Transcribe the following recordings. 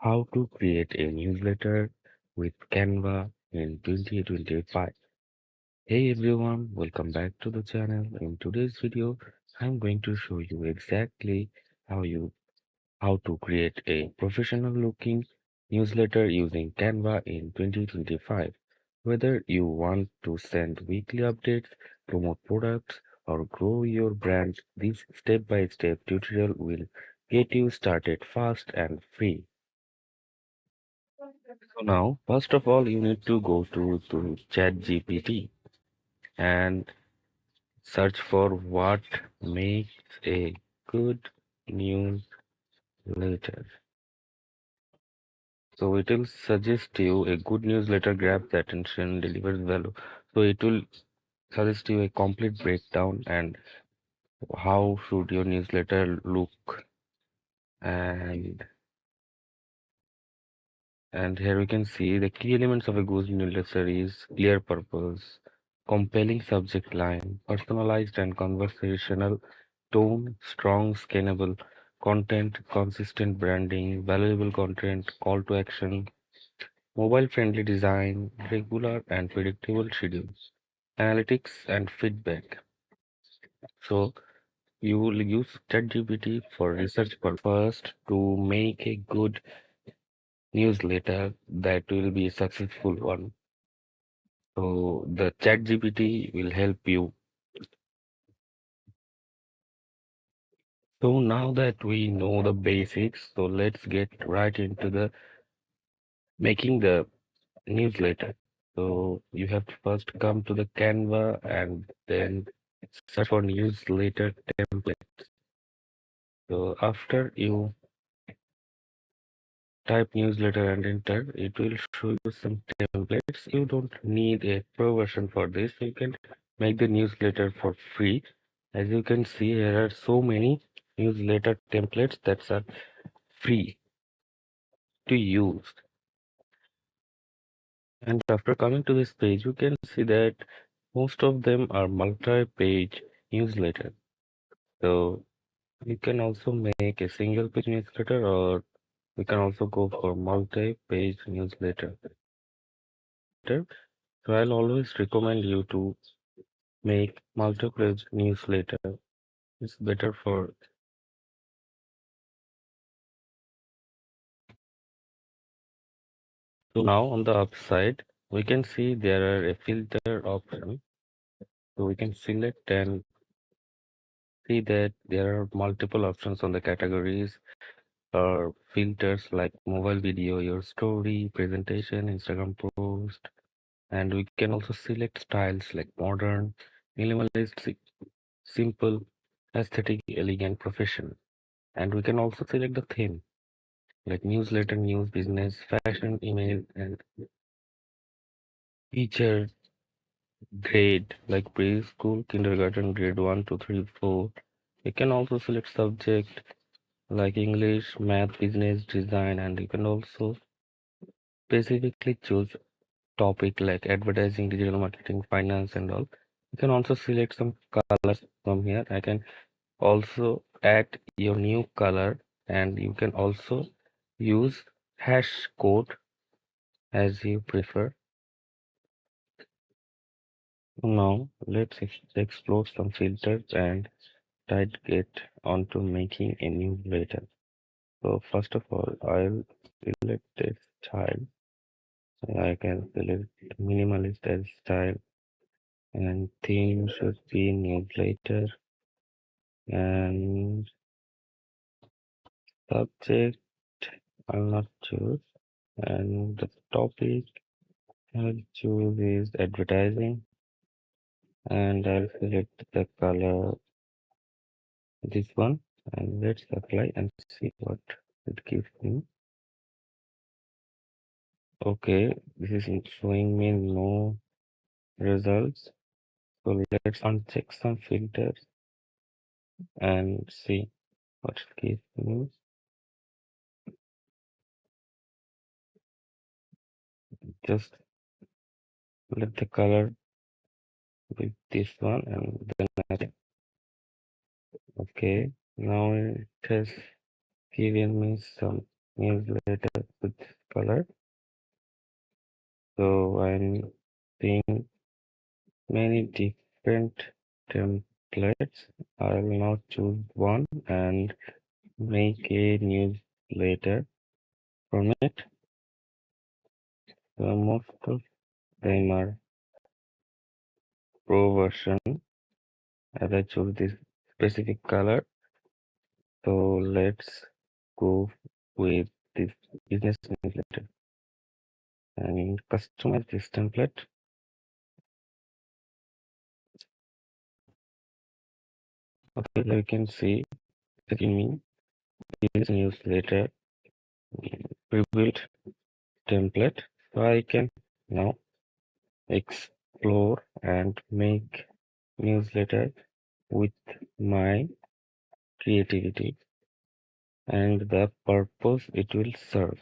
How to create a newsletter with Canva in 2025. Hey everyone, welcome back to the channel. In today's video, I'm going to show you exactly how you how to create a professional looking newsletter using Canva in 2025. Whether you want to send weekly updates, promote products, or grow your brand, this step-by-step tutorial will get you started fast and free. So now, first of all, you need to go to ChatGPT and search for what makes a good newsletter. So it will suggest you a good newsletter grabs attention, delivers value. So it will suggest you a complete breakdown and how should your newsletter look and here we can see the key elements of a good newsletter is clear purpose, compelling subject line, personalized and conversational tone, strong scalable content, consistent branding, valuable content, call to action, mobile friendly design, regular and predictable schedules, analytics and feedback. So you will use ChatGPT for research purpose to make a good newsletter that will be a successful one. So the ChatGPT will help you. So now that we know the basics, so let's get right into the making the newsletter. So you have to first come to the Canva and then search for newsletter template. So after you type newsletter and enter, it will show you some templates. You don't need a pro version for this. You can make the newsletter for free. As you can see, here are so many newsletter templates that are free to use. And after coming to this page, you can see that most of them are multi-page newsletter. So you can also make a single page newsletter or we can also go for multi-page newsletter. So I'll always recommend you to make multi-page newsletter. It's better for. So now on the upside, we can see there are a filter option. So we can select and see that there are multiple options on the categories or filters like mobile video, your story, presentation, Instagram post, and we can also select styles like modern, minimalist, simple, aesthetic, elegant, professional. And we can also select the theme like newsletter, news, business, fashion, email, and teacher grade like preschool, kindergarten, grade 1, 2, 3, 4. You can also select subject like English, math, business, design, and you can also specifically choose topic like advertising, digital marketing, finance, and all. You can also select some colors from here. I can also add your new color, and you can also use hash code as you prefer. Now let's explore some filters and try to get onto making a new letter. So first of all, I'll select a style. I can select minimalist as style and theme should be newsletter and subject I'll not choose and the topic I'll choose is advertising and I'll select the color this one and let's apply and see what it gives me. Okay, this is showing me no results. So let's uncheck some filters and see what it gives me. Just let the color with this one and then okay. Now it has given me some newsletter with color. So I'm seeing many different templates. I will now choose one and make a newsletter from it. So most of them are pro version as I choose this specific color. So let's go with this business newsletter and customize this template. Okay, you can see that in me this newsletter pre-built template. So I can now explore and make newsletter with my creativity and the purpose it will serve.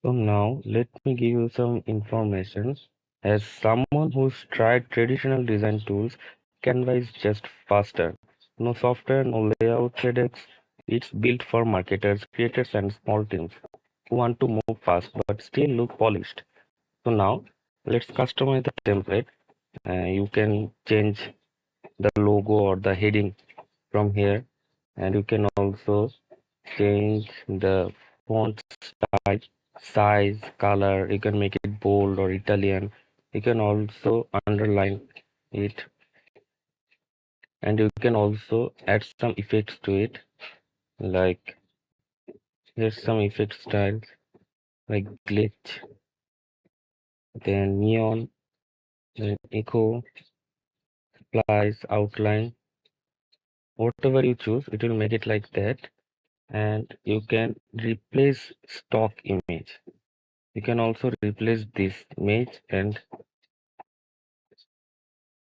So now let me give you some information. As someone who's tried traditional design tools, Canva is just faster. No software, no layout headaches. It's built for marketers, creators, and small teams who want to move fast but still look polished. So now let's customize the template. You can change the logo or the heading from here, and you can also change the font style, size, color. You can make it bold or Italian. You can also underline it, and you can also add some effects to it. Like here's some effect styles like glitch, then neon, then echo, splice, outline. Whatever you choose, it will make it like that. And you can replace stock image. You can also replace this image and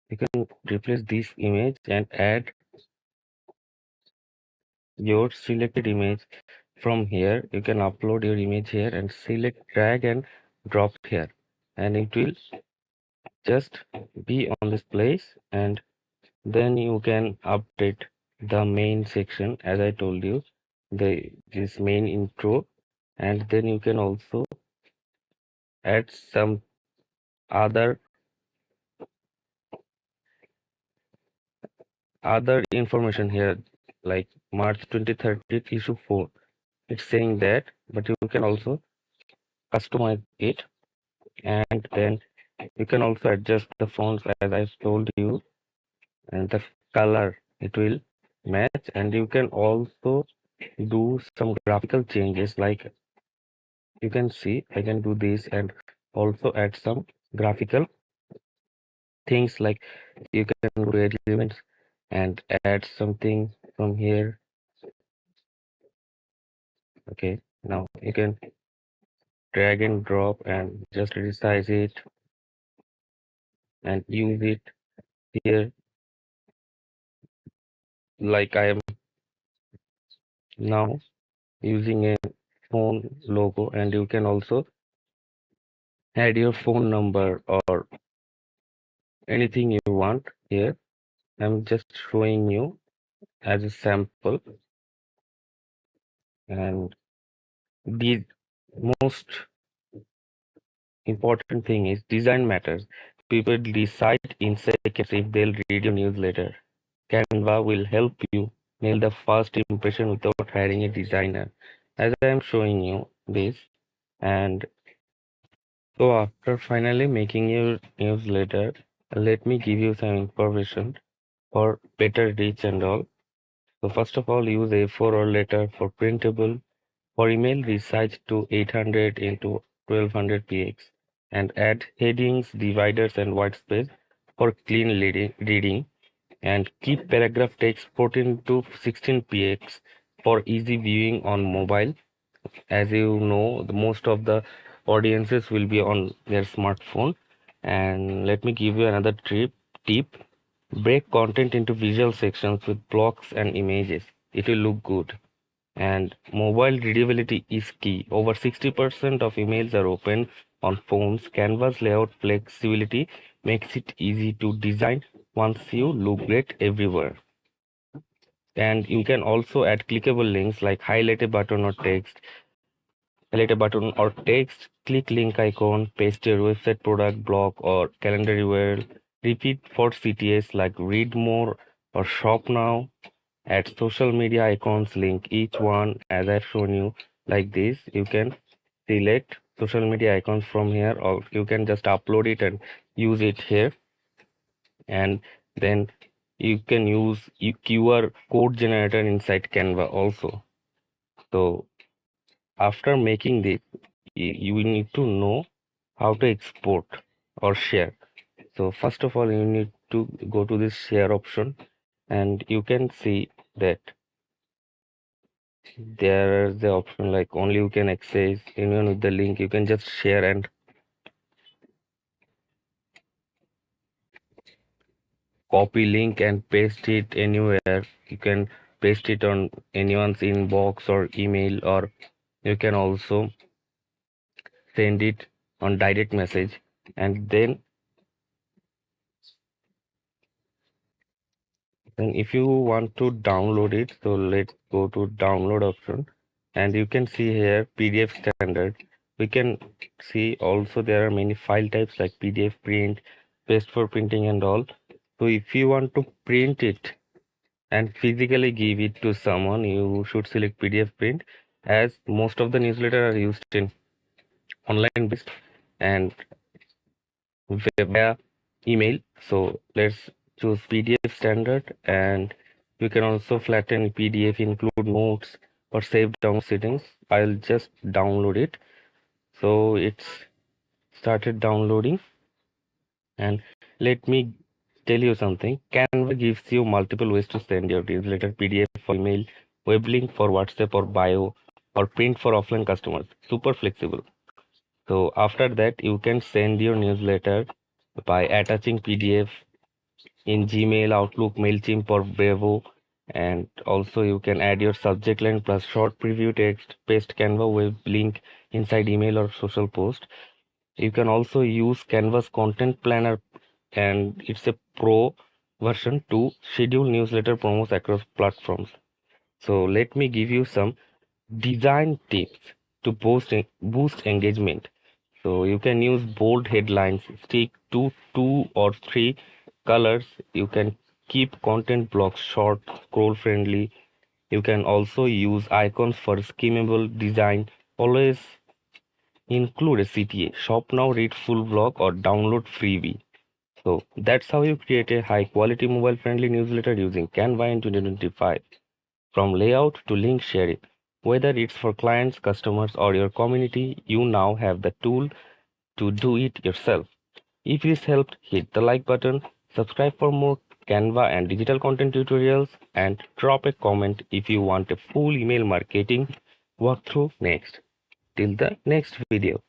you can replace this image and add your selected image from here. You can upload your image here and select, drag and drop here, and it will just be on this place. And then you can update the main section as I told you, this main intro, and then you can also add some other information here, like March 2030 issue 4. It's saying that, but you can also customize it, and then you can also adjust the fonts as I told you, and the color it will match. And you can also do some graphical changes, like you can see I can do this and also add some graphical things, like you can create elements and add something from here. Okay, now you can drag and drop and just resize it and use it here, like I am now using a phone logo. And you can also add your phone number or anything you want here. I'm just showing you as a sample. And the most important thing is design matters. People decide in seconds if they'll read your newsletter. Canva will help you nail the first impression without hiring a designer, as I am showing you this. And so after finally making your newsletter, let me give you some information for better reach and all. So first of all, use A4 or letter for printable. For email, resize to 800 into 1200 px and add headings, dividers, and white space for clean reading. And keep paragraph text 14 to 16 px for easy viewing on mobile. As you know, the most of the audiences will be on their smartphone. And let me give you another tip. Break content into visual sections with blocks and images. It will look good. And mobile readability is key. Over 60% of emails are open on phones. Canvas layout flexibility makes it easy to design once you look great everywhere. And you can also add clickable links like highlight a button or text, click link icon, paste your website, product, blog, or calendar URL. Repeat for CTS like read more or shop now. Add social media icons, link each one as I've shown you like this. You can select social media icons from here, or you can just upload it and use it here. And then you can use QR code generator inside Canva also. So after making this, you will need to know how to export or share. So first of all, you need to go to this share option, and you can see that there is the option like only you can access anyone with the link. You can just share and copy link and paste it anywhere. You can paste it on anyone's inbox or email, or you can also send it on direct message. And then if you want to download it, so let's go to download option, and you can see here PDF standard. We can see also there are many file types like PDF, print, paste for printing and all. So if you want to print it and physically give it to someone, you should select PDF print, as most of the newsletter are used in online based and via email. So let's choose PDF standard, and you can also flatten PDF, include notes or save down settings. I'll just download it. So it's started downloading, and let me tell you something. Canva gives you multiple ways to send your newsletter: PDF for email, web link for WhatsApp or bio, or print for offline customers. Super flexible. So after that, you can send your newsletter by attaching PDF in Gmail, Outlook, MailChimp, or Brevo. And also you can add your subject line plus short preview text, paste Canva web link inside email or social post. You can also use Canva's content planner, and it's a pro version to schedule newsletter promos across platforms. So let me give you some design tips to boost engagement. So you can use bold headlines, stick to 2 or 3 colors. You can keep content blocks short, scroll friendly. You can also use icons for skimmable design. Always include a CTA, shop now, read full blog, or download freebie. So that's how you create a high quality mobile friendly newsletter using Canva in 2025. From layout to link sharing, whether it's for clients, customers, or your community, you now have the tool to do it yourself. If this helped, hit the like button, subscribe for more Canva and digital content tutorials, and drop a comment if you want a full email marketing walkthrough next. Till the next video.